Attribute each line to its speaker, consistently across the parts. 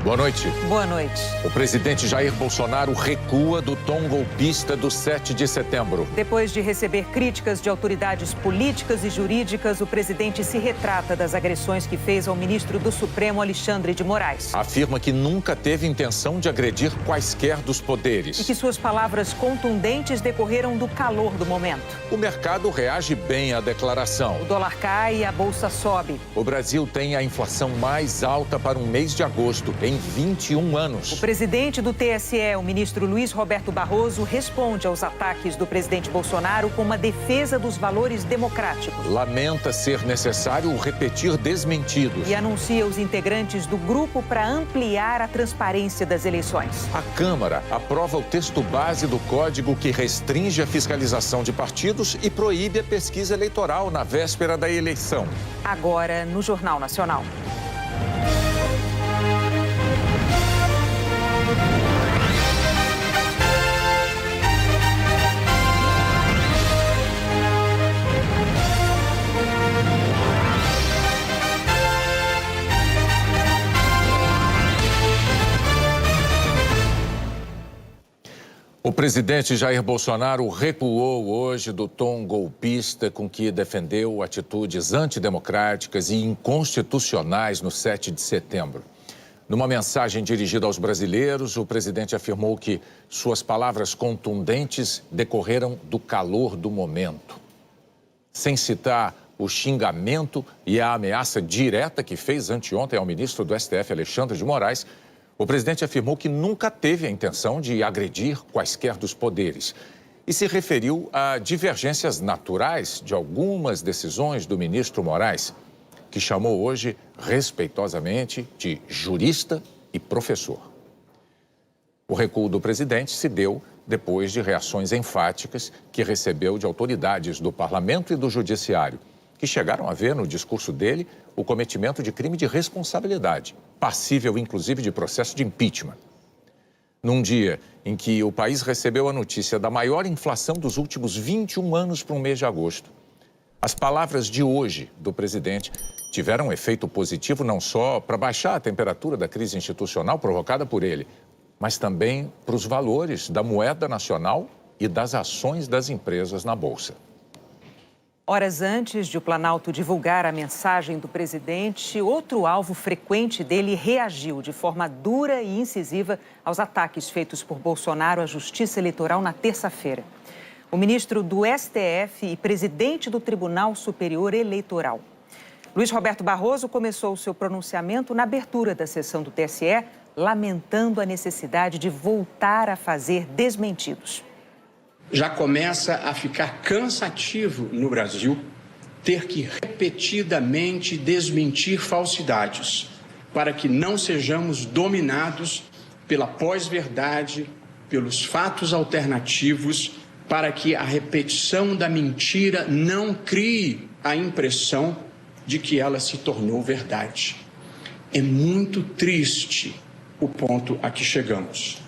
Speaker 1: Boa noite.
Speaker 2: Boa noite.
Speaker 1: O presidente Jair Bolsonaro recua do tom golpista do 7 de setembro.
Speaker 2: Depois de receber críticas de autoridades políticas e jurídicas, o presidente se retrata das agressões que fez ao ministro do Supremo, Alexandre de Moraes.
Speaker 1: Afirma que nunca teve intenção de agredir quaisquer dos poderes.
Speaker 2: E que suas palavras contundentes decorreram do calor do momento.
Speaker 1: O mercado reage bem à declaração.
Speaker 2: O dólar cai e a bolsa sobe.
Speaker 1: O Brasil tem a inflação mais alta para um mês de agosto em 21 anos.
Speaker 2: O presidente do TSE, o ministro Luiz Roberto Barroso, responde aos ataques do presidente Bolsonaro com uma defesa dos valores democráticos.
Speaker 1: Lamenta ser necessário repetir desmentidos.
Speaker 2: E anuncia os integrantes do grupo para ampliar a transparência das eleições.
Speaker 1: A Câmara aprova o texto base do código que restringe a fiscalização de partidos e proíbe a pesquisa eleitoral na véspera da eleição.
Speaker 2: Agora, no Jornal Nacional.
Speaker 1: O presidente Jair Bolsonaro recuou hoje do tom golpista com que defendeu atitudes antidemocráticas e inconstitucionais no 7 de setembro. Numa mensagem dirigida aos brasileiros, o presidente afirmou que suas palavras contundentes decorreram do calor do momento. Sem citar o xingamento e a ameaça direta que fez anteontem ao ministro do STF, Alexandre de Moraes, o presidente afirmou que nunca teve a intenção de agredir quaisquer dos poderes e se referiu a divergências naturais de algumas decisões do ministro Moraes, que chamou hoje, respeitosamente, de jurista e professor. O recuo do presidente se deu depois de reações enfáticas que recebeu de autoridades do parlamento e do judiciário, que chegaram a ver no discurso dele o cometimento de crime de responsabilidade, passível inclusive de processo de impeachment. Num dia em que o país recebeu a notícia da maior inflação dos últimos 21 anos para um mês de agosto, as palavras de hoje do presidente tiveram um efeito positivo não só para baixar a temperatura da crise institucional provocada por ele, mas também para os valores da moeda nacional e das ações das empresas na Bolsa.
Speaker 2: Horas antes de o Planalto divulgar a mensagem do presidente, outro alvo frequente dele reagiu de forma dura e incisiva aos ataques feitos por Bolsonaro à Justiça Eleitoral na terça-feira. O ministro do STF e presidente do Tribunal Superior Eleitoral. Luiz Roberto Barroso começou o seu pronunciamento na abertura da sessão do TSE, lamentando a necessidade de voltar a fazer desmentidos.
Speaker 3: Já começa a ficar cansativo no Brasil ter que repetidamente desmentir falsidades para que não sejamos dominados pela pós-verdade, pelos fatos alternativos, para que a repetição da mentira não crie a impressão de que ela se tornou verdade. É muito triste o ponto a que chegamos.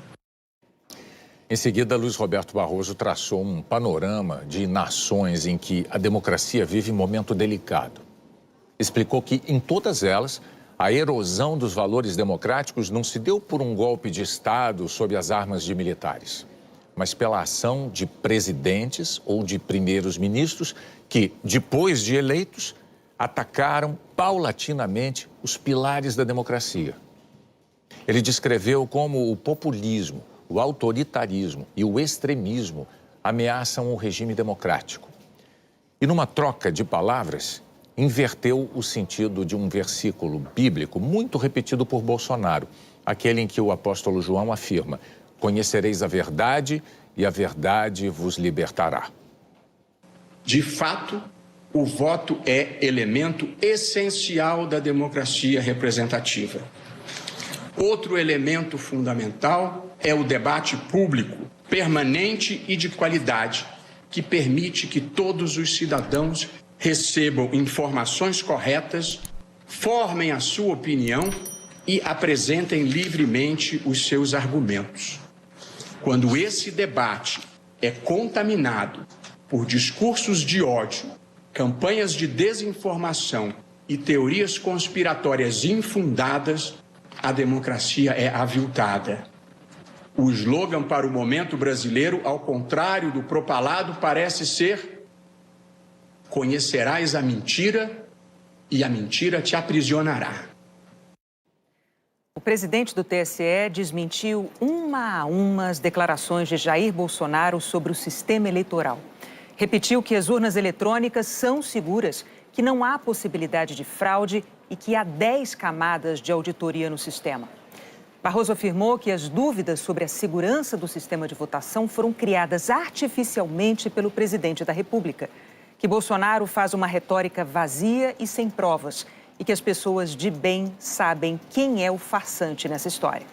Speaker 1: Em seguida, Luiz Roberto Barroso traçou um panorama de nações em que a democracia vive momento delicado. Explicou que, em todas elas, a erosão dos valores democráticos não se deu por um golpe de Estado sob as armas de militares, mas pela ação de presidentes ou de primeiros ministros que, depois de eleitos, atacaram paulatinamente os pilares da democracia. Ele descreveu como o populismo, o autoritarismo e o extremismo ameaçam o regime democrático. E numa troca de palavras, inverteu o sentido de um versículo bíblico muito repetido por Bolsonaro, aquele em que o apóstolo João afirma: "Conhecereis a verdade e a verdade vos libertará."
Speaker 3: De fato, o voto é elemento essencial da democracia representativa. Outro elemento fundamental é o debate público, permanente e de qualidade, que permite que todos os cidadãos recebam informações corretas, formem a sua opinião e apresentem livremente os seus argumentos. Quando esse debate é contaminado por discursos de ódio, campanhas de desinformação e teorias conspiratórias infundadas, a democracia é aviltada. O slogan para o momento brasileiro, ao contrário do propalado, parece ser: conhecerás a mentira e a mentira te aprisionará.
Speaker 2: O presidente do TSE desmentiu uma a uma as declarações de Jair Bolsonaro sobre o sistema eleitoral. Repetiu que as urnas eletrônicas são seguras, que não há possibilidade de fraude e que há 10 camadas de auditoria no sistema. Barroso afirmou que as dúvidas sobre a segurança do sistema de votação foram criadas artificialmente pelo presidente da República, que Bolsonaro faz uma retórica vazia e sem provas e que as pessoas de bem sabem quem é o farsante nessa história.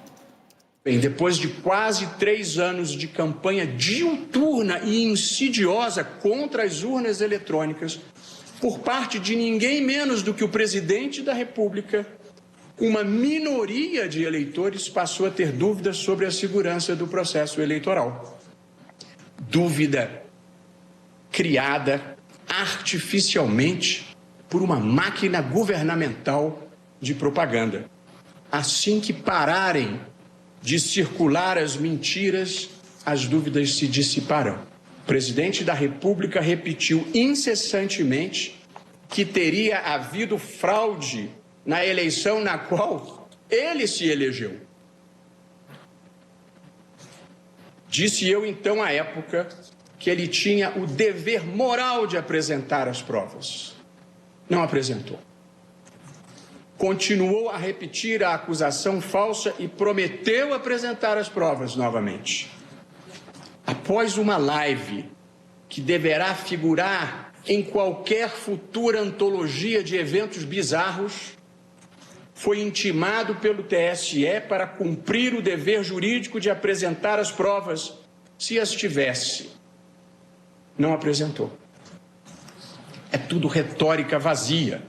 Speaker 3: Bem, depois de quase 3 anos de campanha diuturna e insidiosa contra as urnas eletrônicas, por parte de ninguém menos do que o presidente da República, uma minoria de eleitores passou a ter dúvidas sobre a segurança do processo eleitoral. Dúvida criada artificialmente por uma máquina governamental de propaganda. Assim que pararem de circular as mentiras, as dúvidas se dissiparão. O presidente da República repetiu incessantemente que teria havido fraude na eleição na qual ele se elegeu. Disse eu, então, à época, que ele tinha o dever moral de apresentar as provas. Não apresentou. Continuou a repetir a acusação falsa e prometeu apresentar as provas novamente. Após uma live que deverá figurar em qualquer futura antologia de eventos bizarros, foi intimado pelo TSE para cumprir o dever jurídico de apresentar as provas, se as tivesse. Não apresentou. É tudo retórica vazia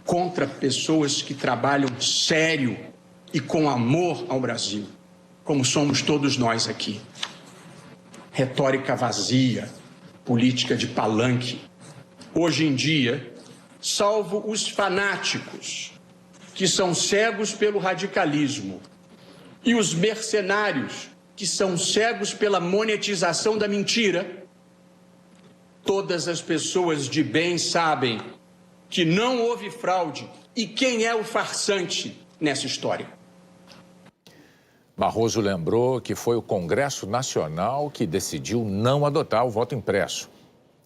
Speaker 3: contra pessoas que trabalham sério e com amor ao Brasil, como somos todos nós aqui. Retórica vazia, política de palanque. Hoje em dia, salvo os fanáticos, que são cegos pelo radicalismo, e os mercenários, que são cegos pela monetização da mentira, todas as pessoas de bem sabem que não houve fraude e quem é o farsante nessa história.
Speaker 1: Barroso lembrou que foi o Congresso Nacional que decidiu não adotar o voto impresso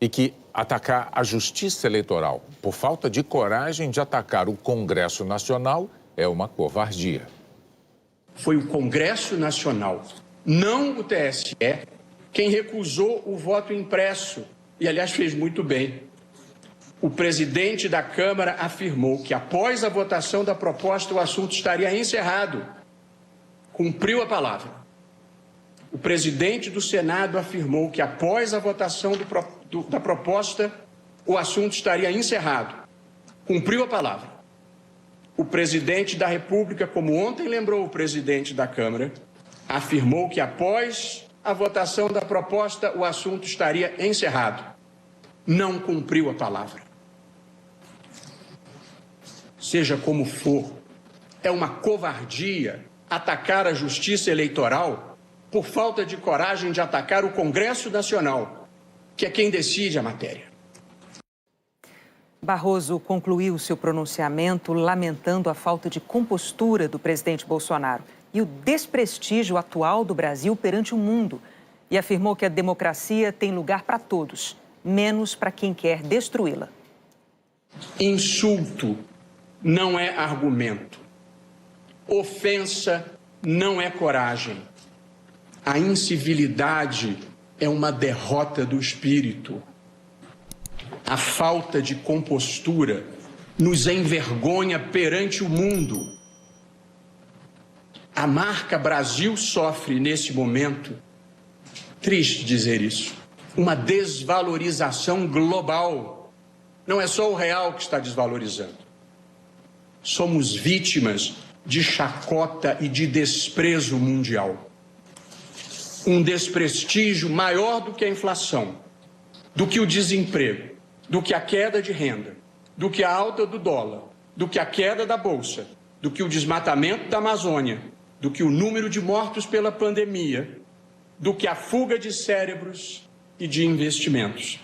Speaker 1: e que atacar a Justiça Eleitoral por falta de coragem de atacar o Congresso Nacional é uma covardia.
Speaker 3: Foi o Congresso Nacional, não o TSE, quem recusou o voto impresso. E, aliás, fez muito bem. O presidente da Câmara afirmou que, após a votação da proposta, o assunto estaria encerrado. Cumpriu a palavra. O presidente do Senado afirmou que, após a votação da proposta, o assunto estaria encerrado. Cumpriu a palavra. O presidente da República, como ontem lembrou o presidente da Câmara, afirmou que, após a votação da proposta, o assunto estaria encerrado. Não cumpriu a palavra. Seja como for, é uma covardia atacar a Justiça Eleitoral por falta de coragem de atacar o Congresso Nacional, que é quem decide a matéria.
Speaker 2: Barroso concluiu seu pronunciamento lamentando a falta de compostura do presidente Bolsonaro e o desprestígio atual do Brasil perante o mundo, e afirmou que a democracia tem lugar para todos, menos para quem quer destruí-la.
Speaker 3: Insulto não é argumento. Ofensa não é coragem. A incivilidade é uma derrota do espírito. A falta de compostura nos envergonha perante o mundo. A marca Brasil sofre, nesse momento, triste dizer isso, uma desvalorização global. Não é só o real que está desvalorizando. Somos vítimas de chacota e de desprezo mundial. Um desprestígio maior do que a inflação, do que o desemprego, do que a queda de renda, do que a alta do dólar, do que a queda da bolsa, do que o desmatamento da Amazônia, do que o número de mortos pela pandemia, do que a fuga de cérebros e de investimentos.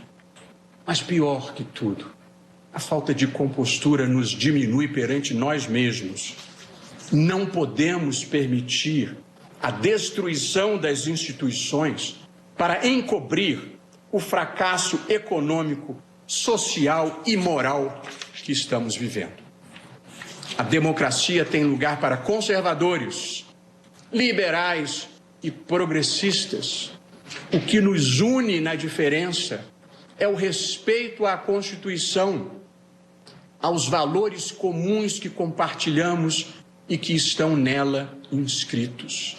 Speaker 3: Mas pior que tudo, a falta de compostura nos diminui perante nós mesmos. Não podemos permitir a destruição das instituições para encobrir o fracasso econômico, social e moral que estamos vivendo. A democracia tem lugar para conservadores, liberais e progressistas. O que nos une na diferença é o respeito à Constituição, aos valores comuns que compartilhamos e que estão nela inscritos.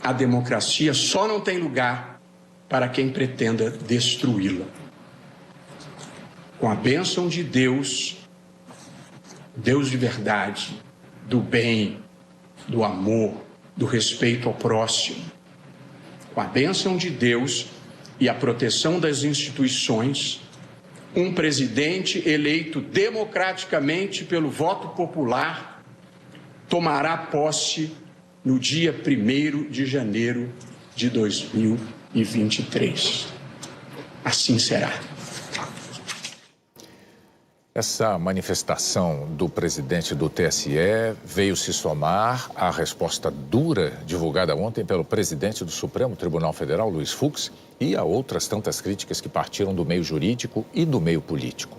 Speaker 3: A democracia só não tem lugar para quem pretenda destruí-la. Com a bênção de Deus, Deus de verdade, do bem, do amor, do respeito ao próximo, com a bênção de Deus e a proteção das instituições, um presidente eleito democraticamente pelo voto popular tomará posse no dia 1º de janeiro de 2023. Assim será.
Speaker 1: Essa manifestação do presidente do TSE veio se somar à resposta dura divulgada ontem pelo presidente do Supremo Tribunal Federal, Luiz Fux, e a outras tantas críticas que partiram do meio jurídico e do meio político.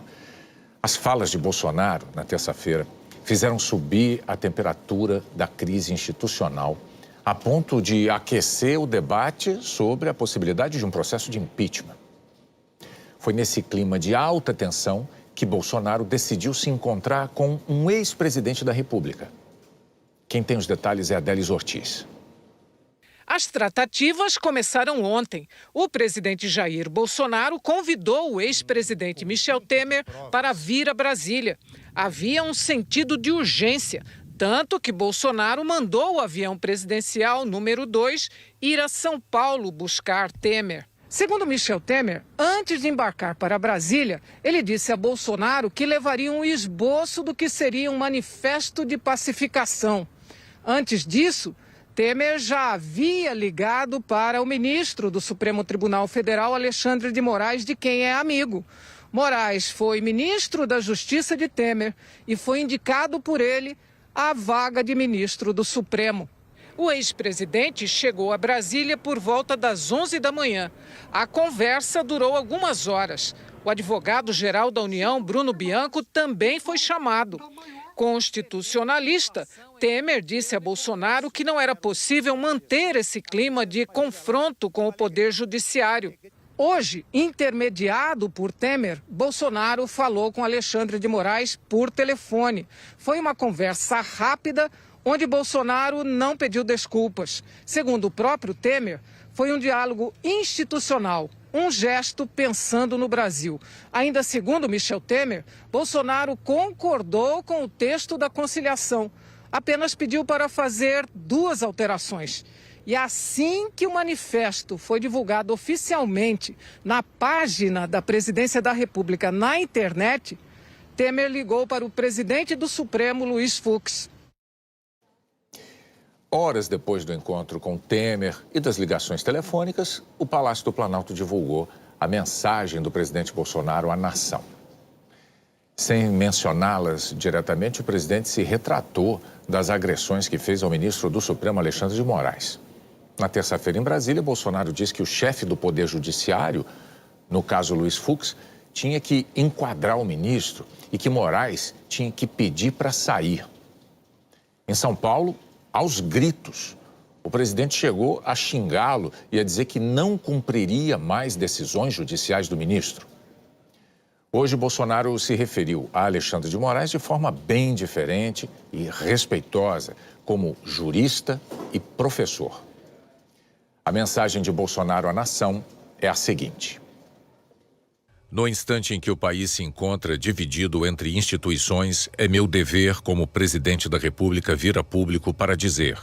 Speaker 1: As falas de Bolsonaro, na terça-feira, fizeram subir a temperatura da crise institucional, a ponto de aquecer o debate sobre a possibilidade de um processo de impeachment. Foi nesse clima de alta tensão que Bolsonaro decidiu se encontrar com um ex-presidente da República. Quem tem os detalhes é Adélis Ortiz.
Speaker 4: As tratativas começaram ontem. O presidente Jair Bolsonaro convidou o ex-presidente Michel Temer para vir a Brasília. Havia um sentido de urgência, tanto que Bolsonaro mandou o avião presidencial número 2 ir a São Paulo buscar Temer. Segundo Michel Temer, antes de embarcar para Brasília, ele disse a Bolsonaro que levaria um esboço do que seria um manifesto de pacificação. Antes disso, Temer já havia ligado para o ministro do Supremo Tribunal Federal, Alexandre de Moraes, de quem é amigo. Moraes foi ministro da Justiça de Temer e foi indicado por ele à vaga de ministro do Supremo. O ex-presidente chegou a Brasília por volta das 11 da manhã. A conversa durou algumas horas. O advogado-geral da União, Bruno Bianco, também foi chamado. Constitucionalista, Temer disse a Bolsonaro que não era possível manter esse clima de confronto com o Poder Judiciário. Hoje, intermediado por Temer, Bolsonaro falou com Alexandre de Moraes por telefone. Foi uma conversa rápida, onde Bolsonaro não pediu desculpas. Segundo o próprio Temer, foi um diálogo institucional, um gesto pensando no Brasil. Ainda segundo Michel Temer, Bolsonaro concordou com o texto da conciliação, apenas pediu para fazer 2 alterações. E assim que o manifesto foi divulgado oficialmente na página da Presidência da República na internet, Temer ligou para o presidente do Supremo, Luiz Fux.
Speaker 1: Horas depois do encontro com Temer e das ligações telefônicas, o Palácio do Planalto divulgou a mensagem do presidente Bolsonaro à nação. Sem mencioná-las diretamente, o presidente se retratou das agressões que fez ao ministro do Supremo, Alexandre de Moraes. Na terça-feira, em Brasília, Bolsonaro disse que o chefe do Poder Judiciário, no caso Luiz Fux, tinha que enquadrar o ministro e que Moraes tinha que pedir para sair. Em São Paulo, aos gritos, o presidente chegou a xingá-lo e a dizer que não cumpriria mais decisões judiciais do ministro. Hoje, Bolsonaro se referiu a Alexandre de Moraes de forma bem diferente e respeitosa, como jurista e professor. A mensagem de Bolsonaro à nação é a seguinte: no instante em que o país se encontra dividido entre instituições, é meu dever como presidente da República vir a público para dizer: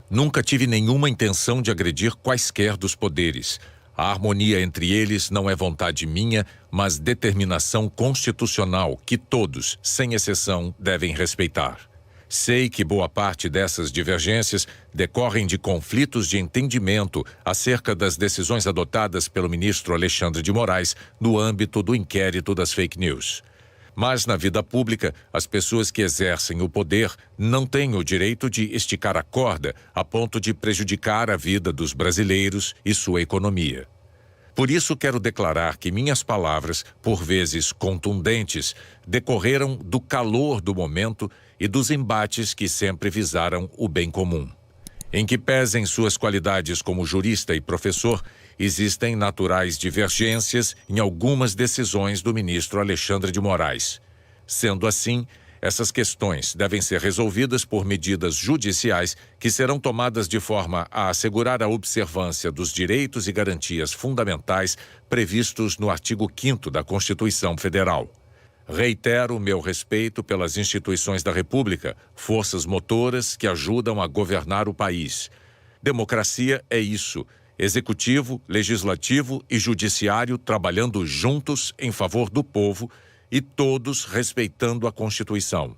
Speaker 1: nunca tive nenhuma intenção de agredir quaisquer dos poderes. A harmonia entre eles não é vontade minha, mas determinação constitucional que todos, sem exceção, devem respeitar. Sei que boa parte dessas divergências decorrem de conflitos de entendimento acerca das decisões adotadas pelo ministro Alexandre de Moraes no âmbito do inquérito das fake news. Mas na vida pública, as pessoas que exercem o poder não têm o direito de esticar a corda a ponto de prejudicar a vida dos brasileiros e sua economia. Por isso, quero declarar que minhas palavras, por vezes contundentes, decorreram do calor do momento e dos embates que sempre visaram o bem comum. Em que pesem suas qualidades como jurista e professor, existem naturais divergências em algumas decisões do ministro Alexandre de Moraes. Sendo assim, essas questões devem ser resolvidas por medidas judiciais que serão tomadas de forma a assegurar a observância dos direitos e garantias fundamentais previstos no artigo 5º da Constituição Federal. Reitero meu respeito pelas instituições da República, forças motoras que ajudam a governar o país. Democracia é isso: executivo, legislativo e judiciário trabalhando juntos em favor do povo e todos respeitando a Constituição.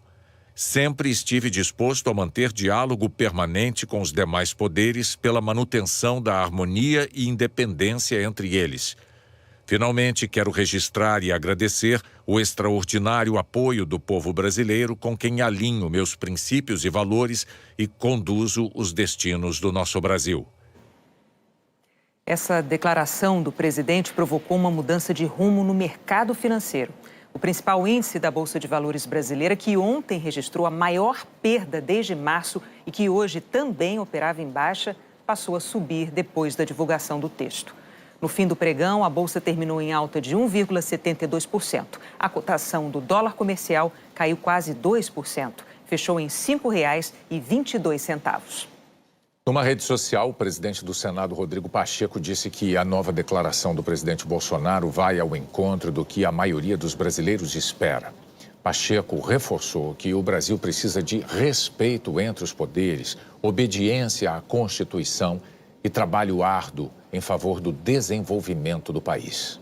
Speaker 1: Sempre estive disposto a manter diálogo permanente com os demais poderes pela manutenção da harmonia e independência entre eles. Finalmente, quero registrar e agradecer o extraordinário apoio do povo brasileiro com quem alinho meus princípios e valores e conduzo os destinos do nosso Brasil.
Speaker 2: Essa declaração do presidente provocou uma mudança de rumo no mercado financeiro. O principal índice da Bolsa de Valores brasileira, que ontem registrou a maior perda desde março e que hoje também operava em baixa, passou a subir depois da divulgação do texto. No fim do pregão, a Bolsa terminou em alta de 1,72%. A cotação do dólar comercial caiu quase 2%. Fechou em R$ 5,22.
Speaker 1: Numa rede social, o presidente do Senado, Rodrigo Pacheco, disse que a nova declaração do presidente Bolsonaro vai ao encontro do que a maioria dos brasileiros espera. Pacheco reforçou que o Brasil precisa de respeito entre os poderes, obediência à Constituição e trabalho árduo em favor do desenvolvimento do país.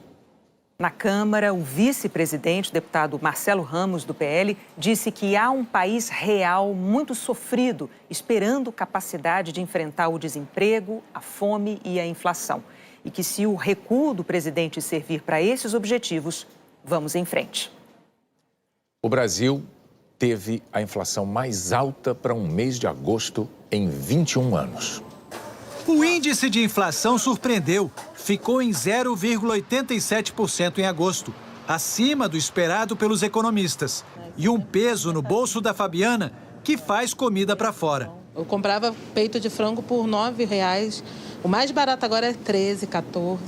Speaker 2: Na Câmara, o vice-presidente, deputado Marcelo Ramos, do PL, disse que há um país real muito sofrido, esperando capacidade de enfrentar o desemprego, a fome e a inflação. E que se o recuo do presidente servir para esses objetivos, vamos em frente.
Speaker 1: O Brasil teve a inflação mais alta para um mês de agosto em 21 anos.
Speaker 5: O índice de inflação surpreendeu. Ficou em 0,87% em agosto, acima do esperado pelos economistas. E um peso no bolso da Fabiana, que faz comida para fora.
Speaker 6: Eu comprava peito de frango por R$ 9,00. O mais barato agora é 13, 14.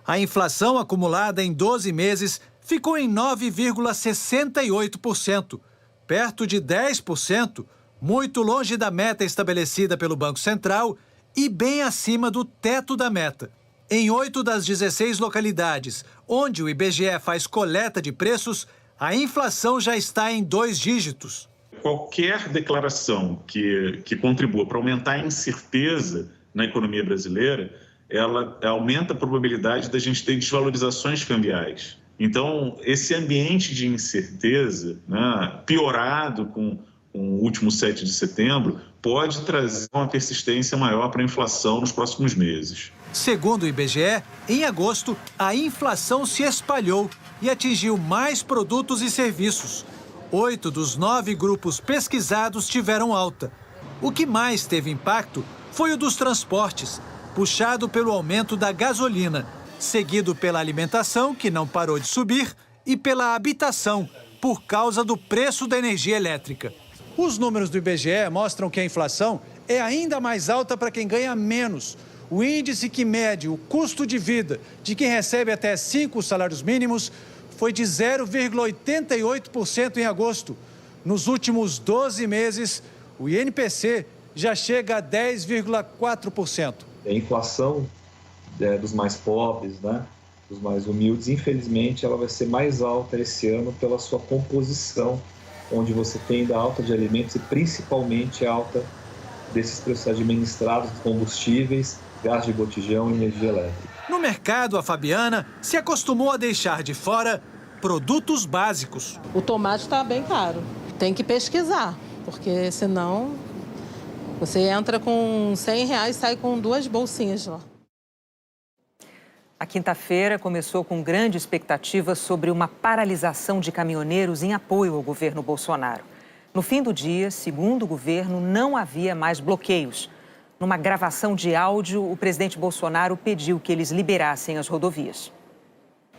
Speaker 5: A inflação acumulada em 12 meses ficou em 9,68%, perto de 10%, muito longe da meta estabelecida pelo Banco Central e bem acima do teto da meta. Em 8 das 16 localidades onde o IBGE faz coleta de preços, a inflação já está em 2 dígitos.
Speaker 7: Qualquer declaração que contribua para aumentar a incerteza na economia brasileira, ela aumenta a probabilidade da gente ter desvalorizações cambiais. Então, esse ambiente de incerteza, né, piorado com o último 7 de setembro, pode trazer uma persistência maior para a inflação nos próximos meses.
Speaker 5: Segundo o IBGE, em agosto, a inflação se espalhou e atingiu mais produtos e serviços. 8 dos 9 grupos pesquisados tiveram alta. O que mais teve impacto foi o dos transportes, puxado pelo aumento da gasolina, seguido pela alimentação, que não parou de subir, e pela habitação, por causa do preço da energia elétrica. Os números do IBGE mostram que a inflação é ainda mais alta para quem ganha menos. O índice que mede o custo de vida de quem recebe até 5 salários mínimos foi de 0,88% em agosto. Nos últimos 12 meses, o INPC já chega a 10,4%.
Speaker 8: A inflação dos mais pobres, né, dos mais humildes, infelizmente, ela vai ser mais alta esse ano pela sua composição, onde você tem ainda alta de alimentos e principalmente alta desses preços administrados, combustíveis, gás de botijão e energia elétrica.
Speaker 5: No mercado, a Fabiana se acostumou a deixar de fora produtos básicos.
Speaker 6: O tomate está bem caro. Tem que pesquisar. porque senão você entra com R$100 e sai com 2 bolsinhas lá.
Speaker 2: A quinta-feira começou com grande expectativa sobre uma paralisação de caminhoneiros em apoio ao governo Bolsonaro. No fim do dia, segundo o governo, não havia mais bloqueios. Numa gravação de áudio, o presidente Bolsonaro pediu que eles liberassem as rodovias.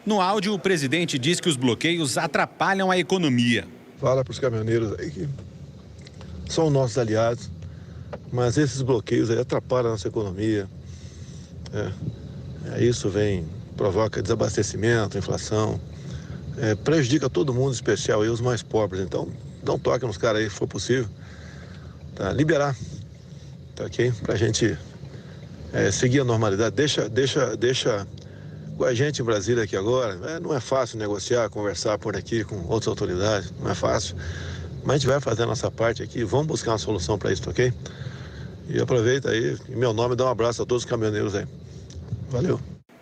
Speaker 9: No áudio, o presidente diz que os bloqueios atrapalham a economia.
Speaker 10: Fala para os caminhoneiros aí que são nossos aliados, mas esses bloqueios aí atrapalham a nossa economia. Isso provoca desabastecimento, inflação, prejudica todo mundo, em especial os mais pobres. Então, dá um toque nos caras aí, se for possível, tá? Liberar, tá, ok? Pra gente seguir a normalidade. Deixa com a gente em Brasília aqui agora. Não é fácil negociar, conversar por aqui com outras autoridades, não é fácil. Mas a gente vai fazer a nossa parte aqui, vamos buscar uma solução para isso, tá, ok? E aproveita aí, em meu nome, dá um abraço a todos os caminhoneiros aí. Valeu.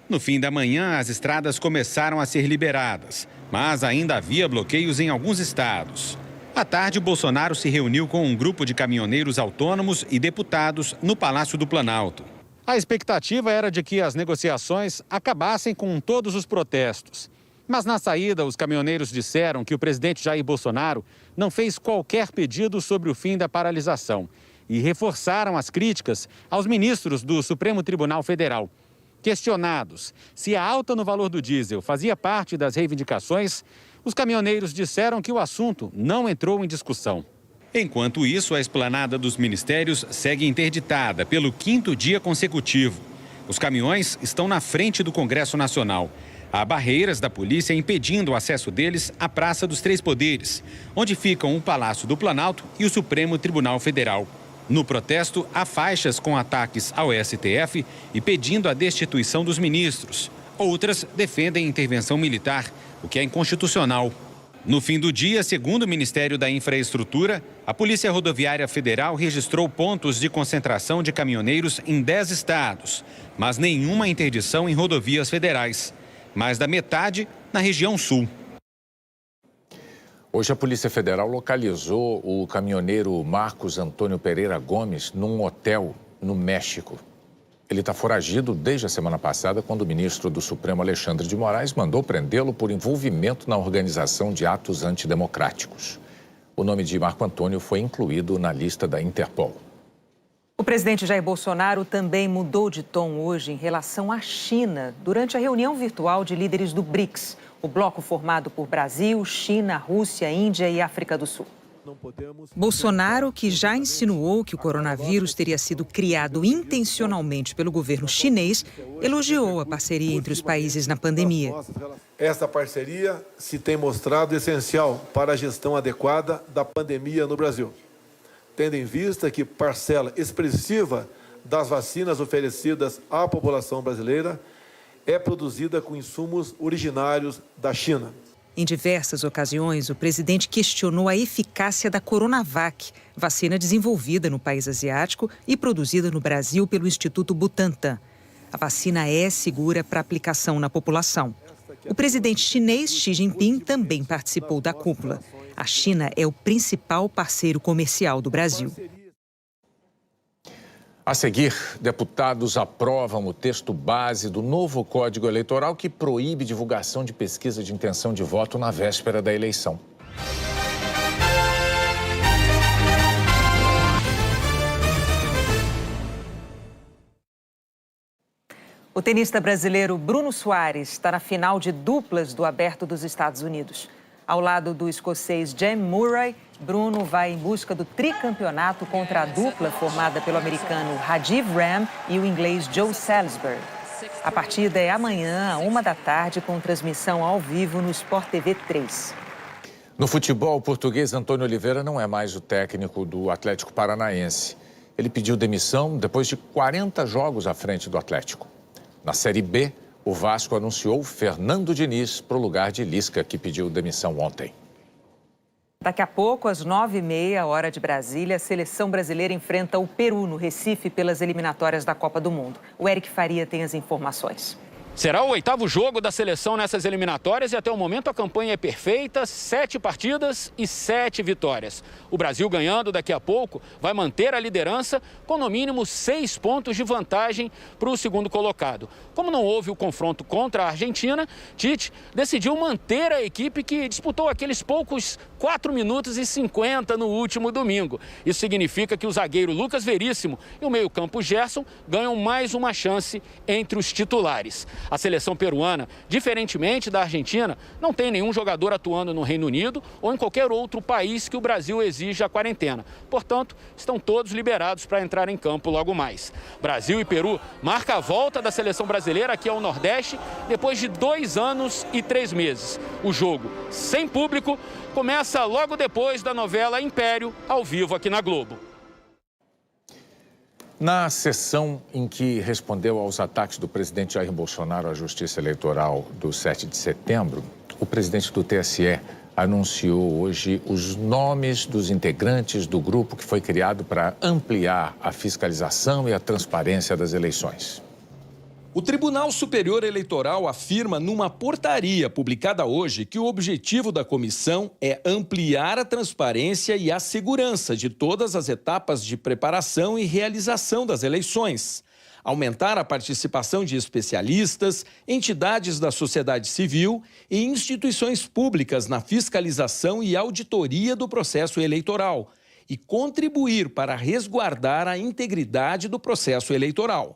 Speaker 9: No fim da manhã, as estradas começaram a ser liberadas, mas ainda havia bloqueios em alguns estados. À tarde, Bolsonaro se reuniu com um grupo de caminhoneiros autônomos e deputados no Palácio do Planalto. A expectativa era de que as negociações acabassem com todos os protestos. Mas na saída, os caminhoneiros disseram que o presidente Jair Bolsonaro não fez qualquer pedido sobre o fim da paralisação e reforçaram as críticas aos ministros do Supremo Tribunal Federal. Questionados se a alta no valor do diesel fazia parte das reivindicações, os caminhoneiros disseram que o assunto não entrou em discussão. Enquanto isso, a esplanada dos ministérios segue interditada pelo 5º dia consecutivo. Os caminhões estão na frente do Congresso Nacional. Há barreiras da polícia impedindo o acesso deles à Praça dos Três Poderes, onde ficam o Palácio do Planalto e o Supremo Tribunal Federal. No protesto, há faixas com ataques ao STF e pedindo a destituição dos ministros. Outras defendem intervenção militar, o que é inconstitucional. No fim do dia, segundo o Ministério da Infraestrutura, a Polícia Rodoviária Federal registrou pontos de concentração de caminhoneiros em 10 estados, mas nenhuma interdição em rodovias federais. Mais da metade na região sul.
Speaker 1: Hoje a Polícia Federal localizou o caminhoneiro Marcos Antônio Pereira Gomes num hotel no México. Ele está foragido desde a semana passada, quando o ministro do Supremo, Alexandre de Moraes, mandou prendê-lo por envolvimento na organização de atos antidemocráticos. O nome de Marco Antônio foi incluído na lista da Interpol.
Speaker 2: O presidente Jair Bolsonaro também mudou de tom hoje em relação à China, durante a reunião virtual de líderes do BRICS, o bloco formado por Brasil, China, Rússia, Índia e África do Sul.
Speaker 11: Bolsonaro, que já insinuou que o coronavírus teria sido criado intencionalmente pelo governo chinês, elogiou a parceria entre os países na pandemia.
Speaker 10: Essa parceria se tem mostrado essencial para a gestão adequada da pandemia no Brasil, tendo em vista que parcela expressiva das vacinas oferecidas à população brasileira é produzida com insumos originários da China.
Speaker 11: Em diversas ocasiões, o presidente questionou a eficácia da Coronavac, vacina desenvolvida no país asiático e produzida no Brasil pelo Instituto Butantan. A vacina é segura para aplicação na população. O presidente chinês Xi Jinping também participou da cúpula. A China é o principal parceiro comercial do Brasil.
Speaker 1: A seguir, deputados aprovam o texto base do novo Código Eleitoral que proíbe divulgação de pesquisa de intenção de voto na véspera da eleição.
Speaker 2: O tenista brasileiro Bruno Soares está na final de duplas do Aberto dos Estados Unidos. Ao lado do escocês Jamie Murray, Bruno vai em busca do tricampeonato contra a dupla formada pelo americano Rajiv Ram e o inglês Joe Salisbury. A partida é amanhã, à 13h, com transmissão ao vivo no Sport TV 3.
Speaker 1: No futebol, o português Antônio Oliveira não é mais o técnico do Atlético Paranaense. Ele pediu demissão depois de 40 jogos à frente do Atlético. Na Série B, o Vasco anunciou Fernando Diniz para o lugar de Lisca, que pediu demissão ontem.
Speaker 2: Daqui a pouco, às 9h30, hora de Brasília, a seleção brasileira enfrenta o Peru no Recife pelas eliminatórias da Copa do Mundo. O Eric Faria tem as informações.
Speaker 12: Será o 8º jogo da seleção nessas eliminatórias e até o momento a campanha é perfeita, 7 partidas e 7 vitórias. O Brasil ganhando daqui a pouco vai manter a liderança com no mínimo 6 pontos de vantagem para o segundo colocado. Como não houve o confronto contra a Argentina, Tite decidiu manter a equipe que disputou aqueles poucos 4 minutos e 50 no último domingo. Isso significa que o zagueiro Lucas Veríssimo e o meio-campo Gerson ganham mais uma chance entre os titulares. A seleção peruana, diferentemente da Argentina, não tem nenhum jogador atuando no Reino Unido ou em qualquer outro país que o Brasil exija a quarentena. Portanto, estão todos liberados para entrar em campo logo mais. Brasil e Peru marcam a volta da seleção brasileira aqui ao Nordeste depois de 2 anos e 3 meses. O jogo, sem público, começa logo depois da novela Império, ao vivo aqui na Globo.
Speaker 1: Na sessão em que respondeu aos ataques do presidente Jair Bolsonaro à Justiça Eleitoral do 7 de setembro, o presidente do TSE anunciou hoje os nomes dos integrantes do grupo que foi criado para ampliar a fiscalização e a transparência das eleições.
Speaker 13: O Tribunal Superior Eleitoral afirma numa portaria publicada hoje que o objetivo da comissão é ampliar a transparência e a segurança de todas as etapas de preparação e realização das eleições, aumentar a participação de especialistas, entidades da sociedade civil e instituições públicas na fiscalização e auditoria do processo eleitoral e contribuir para resguardar a integridade do processo eleitoral.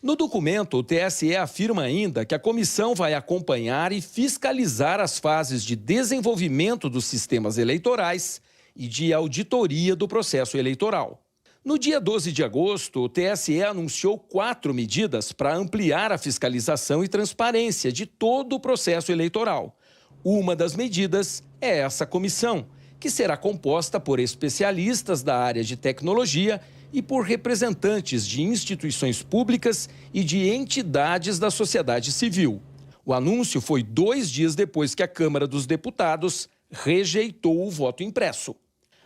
Speaker 13: No documento, o TSE afirma ainda que a comissão vai acompanhar e fiscalizar as fases de desenvolvimento dos sistemas eleitorais e de auditoria do processo eleitoral. No dia 12 de agosto, o TSE anunciou 4 medidas para ampliar a fiscalização e transparência de todo o processo eleitoral. Uma das medidas é essa comissão, que será composta por especialistas da área de tecnologia e por representantes de instituições públicas e de entidades da sociedade civil. O anúncio foi 2 dias depois que a Câmara dos Deputados rejeitou o voto impresso.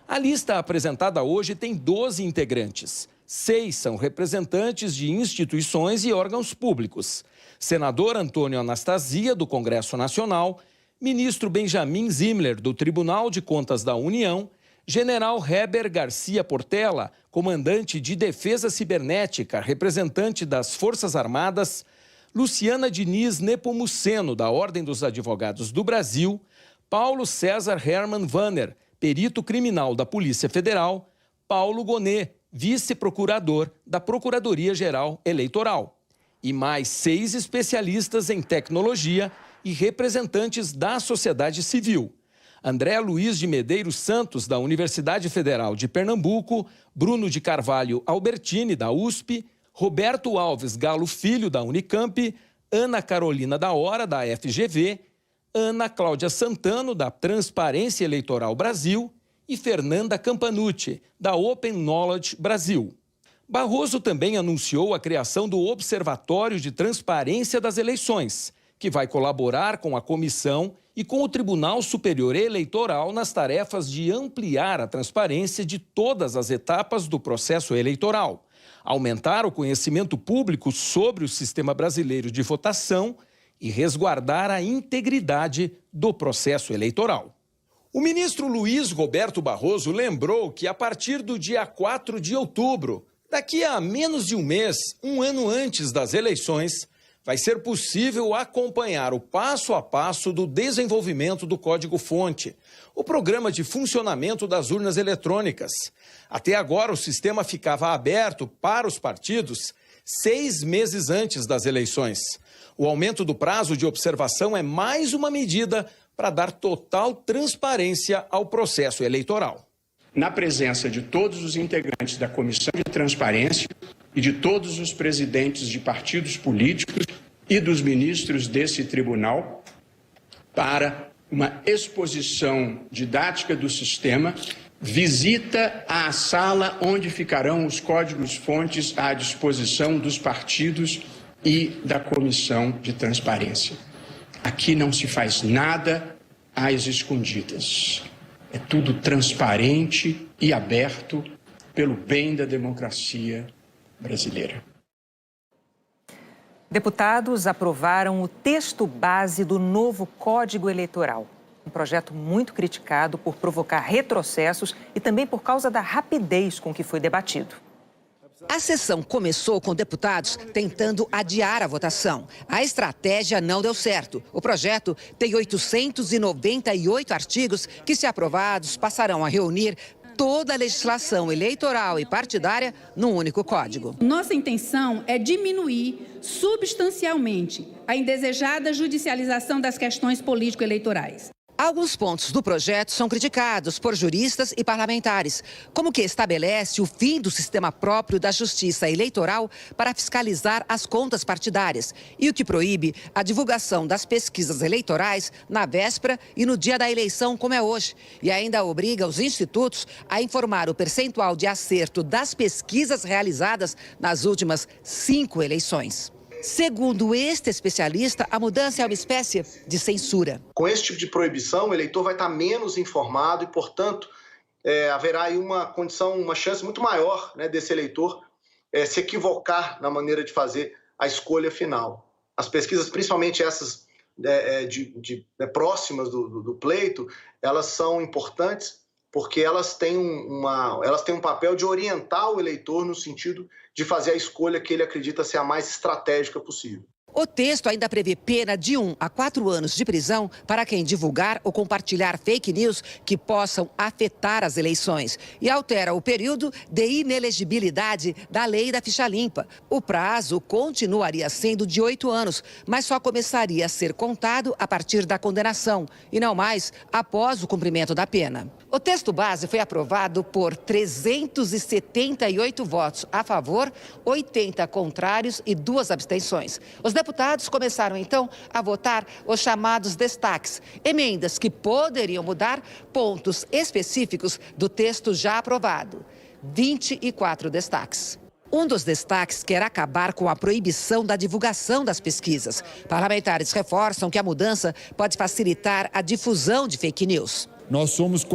Speaker 13: A lista apresentada hoje tem 12 integrantes. 6 são representantes de instituições e órgãos públicos. Senador Antônio Anastasia, do Congresso Nacional, ministro Benjamin Zimler, do Tribunal de Contas da União, General Heber Garcia Portela, comandante de Defesa Cibernética, representante das Forças Armadas, Luciana Diniz Nepomuceno, da Ordem dos Advogados do Brasil, Paulo César Hermann Vanner, perito criminal da Polícia Federal, Paulo Gonet, vice-procurador da Procuradoria-Geral Eleitoral, e mais 6 especialistas em tecnologia e representantes da sociedade civil. André Luiz de Medeiros Santos, da Universidade Federal de Pernambuco, Bruno de Carvalho Albertini, da USP, Roberto Alves Galo Filho, da Unicamp, Ana Carolina da Hora, da FGV, Ana Cláudia Santano, da Transparência Eleitoral Brasil e Fernanda Campanucci, da Open Knowledge Brasil. Barroso também anunciou a criação do Observatório de Transparência das Eleições, que vai colaborar com a comissão e com o Tribunal Superior Eleitoral nas tarefas de ampliar a transparência de todas as etapas do processo eleitoral, aumentar o conhecimento público sobre o sistema brasileiro de votação e resguardar a integridade do processo eleitoral. O ministro Luiz Roberto Barroso lembrou que a partir do dia 4 de outubro, daqui a menos de um mês, um ano antes das eleições, vai ser possível acompanhar o passo a passo do desenvolvimento do Código-Fonte, o programa de funcionamento das urnas eletrônicas. Até agora, o sistema ficava aberto para os partidos 6 meses antes das eleições. O aumento do prazo de observação é mais uma medida para dar total transparência ao processo eleitoral.
Speaker 3: Na presença de todos os integrantes da Comissão de Transparência e de todos os presidentes de partidos políticos e dos ministros desse tribunal, para uma exposição didática do sistema, visita à sala onde ficarão os códigos-fontes à disposição dos partidos e da Comissão de Transparência. Aqui não se faz nada às escondidas. É tudo transparente e aberto pelo bem da democracia brasileira.
Speaker 2: Deputados aprovaram o texto base do novo Código Eleitoral. Um projeto muito criticado por provocar retrocessos e também por causa da rapidez com que foi debatido.
Speaker 14: A sessão começou com deputados tentando adiar a votação. A estratégia não deu certo. O projeto tem 898 artigos que, se aprovados, passarão a reunir toda a legislação eleitoral e partidária num único código.
Speaker 15: Nossa intenção é diminuir substancialmente a indesejada judicialização das questões político-eleitorais.
Speaker 14: Alguns pontos do projeto são criticados por juristas e parlamentares, como que estabelece o fim do sistema próprio da justiça eleitoral para fiscalizar as contas partidárias e o que proíbe a divulgação das pesquisas eleitorais na véspera e no dia da eleição, como é hoje, e ainda obriga os institutos a informar o percentual de acerto das pesquisas realizadas nas últimas 5 eleições. Segundo este especialista, a mudança é uma espécie de censura.
Speaker 16: Com esse tipo de proibição, o eleitor vai estar menos informado e, portanto, haverá aí uma chance muito maior, né, desse eleitor se equivocar na maneira de fazer a escolha final. As pesquisas, principalmente essas próximas do pleito, elas são importantes porque elas têm um papel de orientar o eleitor no sentido de fazer a escolha que ele acredita ser a mais estratégica possível.
Speaker 14: O texto ainda prevê pena de 1 a 4 anos de prisão para quem divulgar ou compartilhar fake news que possam afetar as eleições e altera o período de inelegibilidade da lei da ficha limpa. O prazo continuaria sendo de 8 anos, mas só começaria a ser contado a partir da condenação e não mais após o cumprimento da pena. O texto base foi aprovado por 378 votos a favor, 80 contrários e 2 abstenções. Os deputados começaram, então, a votar os chamados destaques, emendas que poderiam mudar pontos específicos do texto já aprovado. 24 destaques. Um dos destaques quer acabar com a proibição da divulgação das pesquisas. Parlamentares reforçam que a mudança pode facilitar a difusão de fake news.
Speaker 17: Nós somos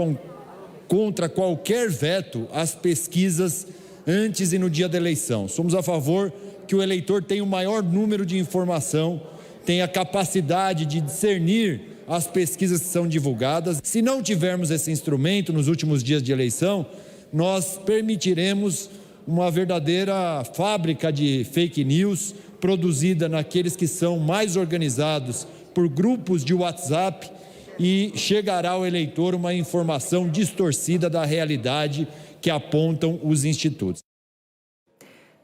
Speaker 17: contra qualquer veto às pesquisas antes e no dia da eleição. Somos a favor que o eleitor tenha o maior número de informação, tenha capacidade de discernir as pesquisas que são divulgadas. Se não tivermos esse instrumento nos últimos dias de eleição, nós permitiremos uma verdadeira fábrica de fake news produzida naqueles que são mais organizados por grupos de WhatsApp e chegará ao eleitor uma informação distorcida da realidade que apontam os institutos.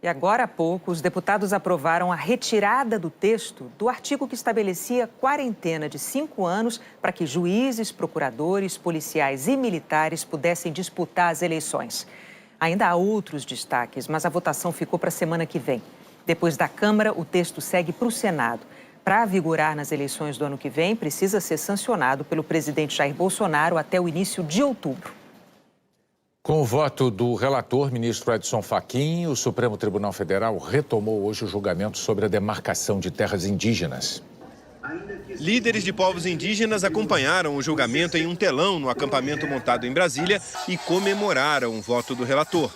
Speaker 2: E agora há pouco, os deputados aprovaram a retirada do texto do artigo que estabelecia quarentena de 5 anos para que juízes, procuradores, policiais e militares pudessem disputar as eleições. Ainda há outros destaques, mas a votação ficou para a semana que vem. Depois da Câmara, o texto segue para o Senado. Para vigorar nas eleições do ano que vem, precisa ser sancionado pelo presidente Jair Bolsonaro até o início de outubro.
Speaker 1: Com o voto do relator, ministro Edson Fachin, o Supremo Tribunal Federal retomou hoje o julgamento sobre a demarcação de terras indígenas.
Speaker 18: Líderes de povos indígenas acompanharam o julgamento em um telão no acampamento montado em Brasília e comemoraram o voto do relator.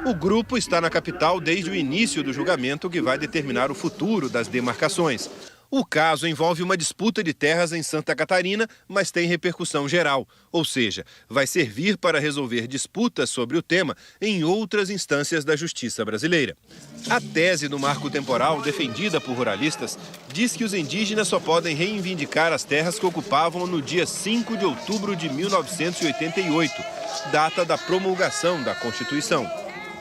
Speaker 18: O grupo está na capital desde o início do julgamento que vai determinar o futuro das demarcações. O caso envolve uma disputa de terras em Santa Catarina, mas tem repercussão geral, ou seja, vai servir para resolver disputas sobre o tema em outras instâncias da justiça brasileira. A tese do marco temporal, defendida por ruralistas, diz que os indígenas só podem reivindicar as terras que ocupavam no dia 5 de outubro de 1988, data da promulgação da Constituição.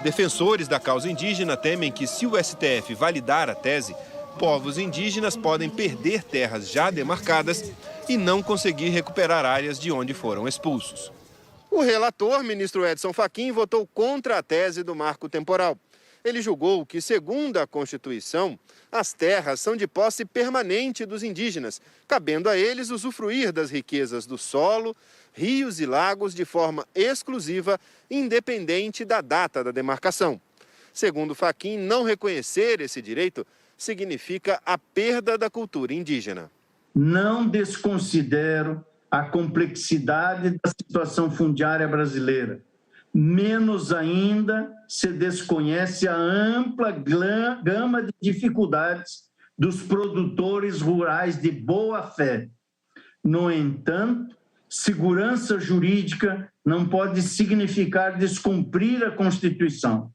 Speaker 18: Defensores da causa indígena temem que, se o STF validar a tese, povos indígenas podem perder terras já demarcadas e não conseguir recuperar áreas de onde foram expulsos. O relator, ministro Edson Fachin, votou contra a tese do marco temporal. Ele julgou que, segundo a Constituição, as terras são de posse permanente dos indígenas, cabendo a eles usufruir das riquezas do solo, rios e lagos de forma exclusiva, independente da data da demarcação. Segundo Fachin, não reconhecer esse direito significa a perda da cultura indígena.
Speaker 19: Não desconsidero a complexidade da situação fundiária brasileira, menos ainda se desconhece a ampla gama de dificuldades dos produtores rurais de boa-fé. No entanto, segurança jurídica não pode significar descumprir a Constituição.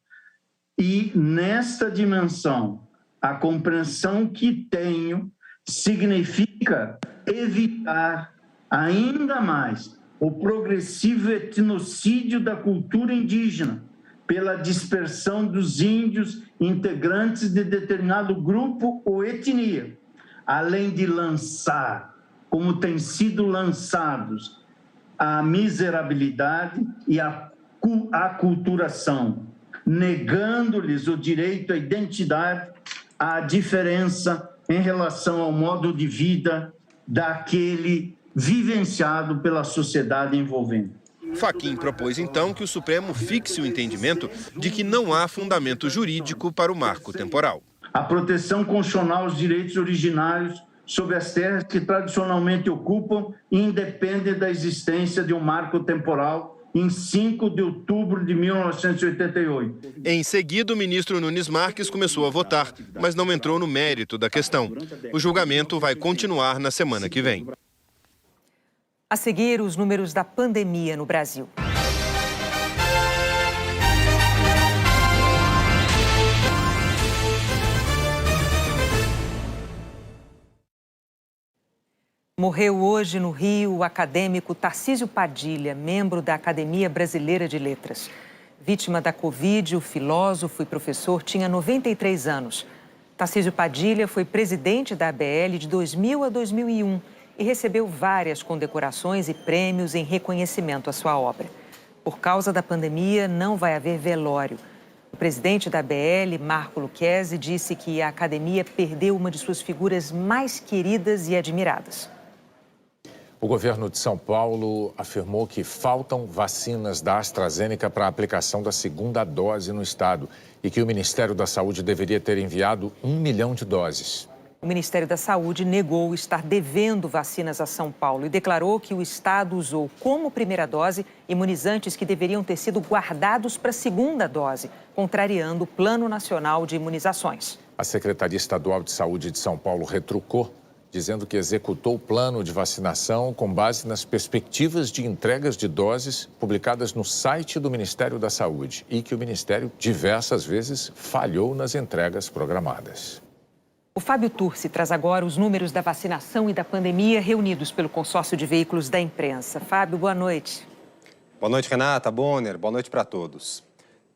Speaker 19: E, nesta dimensão, a compreensão que tenho significa evitar ainda mais o progressivo etnocídio da cultura indígena pela dispersão dos índios integrantes de determinado grupo ou etnia, além de lançar, como têm sido lançados, a miserabilidade e a aculturação, negando-lhes o direito à identidade, à diferença em relação ao modo de vida daquele vivenciado pela sociedade envolvente.
Speaker 18: Fachin propôs então que o Supremo fixe o entendimento de que não há fundamento jurídico para o marco temporal.
Speaker 19: A proteção constitucional aos direitos originários sobre as terras que tradicionalmente ocupam independe da existência de um marco temporal em 5 de outubro de 1988.
Speaker 18: Em seguida, o ministro Nunes Marques começou a votar, mas não entrou no mérito da questão. O julgamento vai continuar na semana que vem.
Speaker 2: A seguir, os números da pandemia no Brasil. Morreu hoje no Rio o acadêmico Tarcísio Padilha, membro da Academia Brasileira de Letras. Vítima da Covid, o filósofo e professor tinha 93 anos. Tarcísio Padilha foi presidente da ABL de 2000 a 2001 e recebeu várias condecorações e prêmios em reconhecimento à sua obra. Por causa da pandemia, não vai haver velório. O presidente da ABL, Marco Lucchesi, disse que a academia perdeu uma de suas figuras mais queridas e admiradas.
Speaker 1: O governo de São Paulo afirmou que faltam vacinas da AstraZeneca para a aplicação da segunda dose no estado e que o Ministério da Saúde deveria ter enviado 1 milhão de doses.
Speaker 2: O Ministério da Saúde negou estar devendo vacinas a São Paulo e declarou que o estado usou como primeira dose imunizantes que deveriam ter sido guardados para a segunda dose, contrariando o Plano Nacional de Imunizações.
Speaker 1: A Secretaria Estadual de Saúde de São Paulo retrucou, dizendo que executou o plano de vacinação com base nas perspectivas de entregas de doses publicadas no site do Ministério da Saúde e que o Ministério diversas vezes falhou nas entregas programadas.
Speaker 2: O Fábio Turci traz agora os números da vacinação e da pandemia reunidos pelo consórcio de veículos da imprensa. Fábio, boa noite.
Speaker 20: Boa noite, Renata, Bonner, boa noite para todos.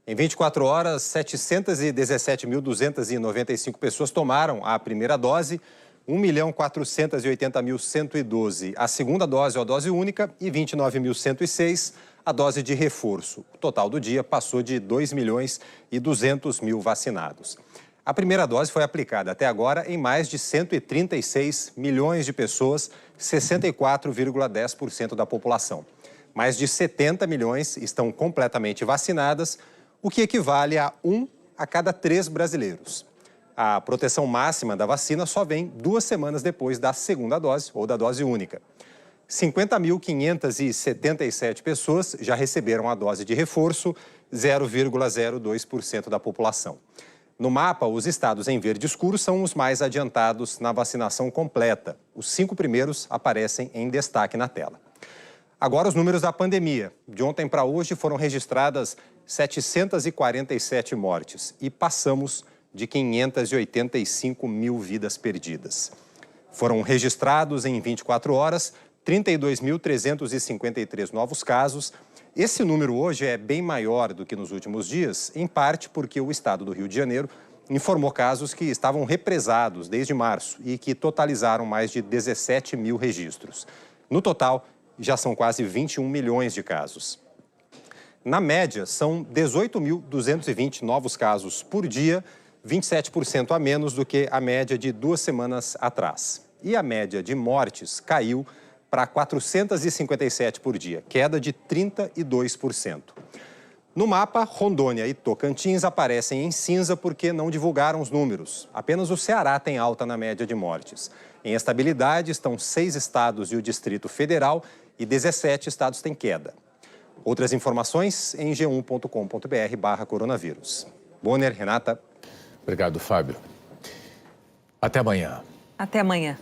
Speaker 20: Em 24 horas, 717.295 pessoas tomaram a primeira dose, 1.480.112 a segunda dose ou a dose única e 29.106 a dose de reforço. O total do dia passou de 2.200.000 vacinados. A primeira dose foi aplicada até agora em mais de 136 milhões de pessoas, 64,10% da população. Mais de 70 milhões estão completamente vacinadas, o que equivale a 1 a cada 3 brasileiros. A proteção máxima da vacina só vem 2 semanas depois da segunda dose ou da dose única. 50.577 pessoas já receberam a dose de reforço, 0,02% da população. No mapa, os estados em verde escuro são os mais adiantados na vacinação completa. Os 5 primeiros aparecem em destaque na tela. Agora, os números da pandemia. De ontem para hoje foram registradas 747 mortes e passamos de 585 mil vidas perdidas. Foram registrados em 24 horas 32.353 novos casos. Esse número hoje é bem maior do que nos últimos dias, em parte porque o estado do Rio de Janeiro informou casos que estavam represados desde março e que totalizaram mais de 17 mil registros. No total, já são quase 21 milhões de casos. Na média, são 18.220 novos casos por dia, 27% a menos do que a média de 2 semanas atrás. E a média de mortes caiu para 457 por dia, queda de 32%. No mapa, Rondônia e Tocantins aparecem em cinza porque não divulgaram os números. Apenas o Ceará tem alta na média de mortes. Em estabilidade estão 6 estados e o Distrito Federal e 17 estados têm queda. Outras informações em g1.com.br/coronavírus. Bonner, Renata.
Speaker 1: Obrigado, Fábio. Até amanhã.
Speaker 2: Até amanhã.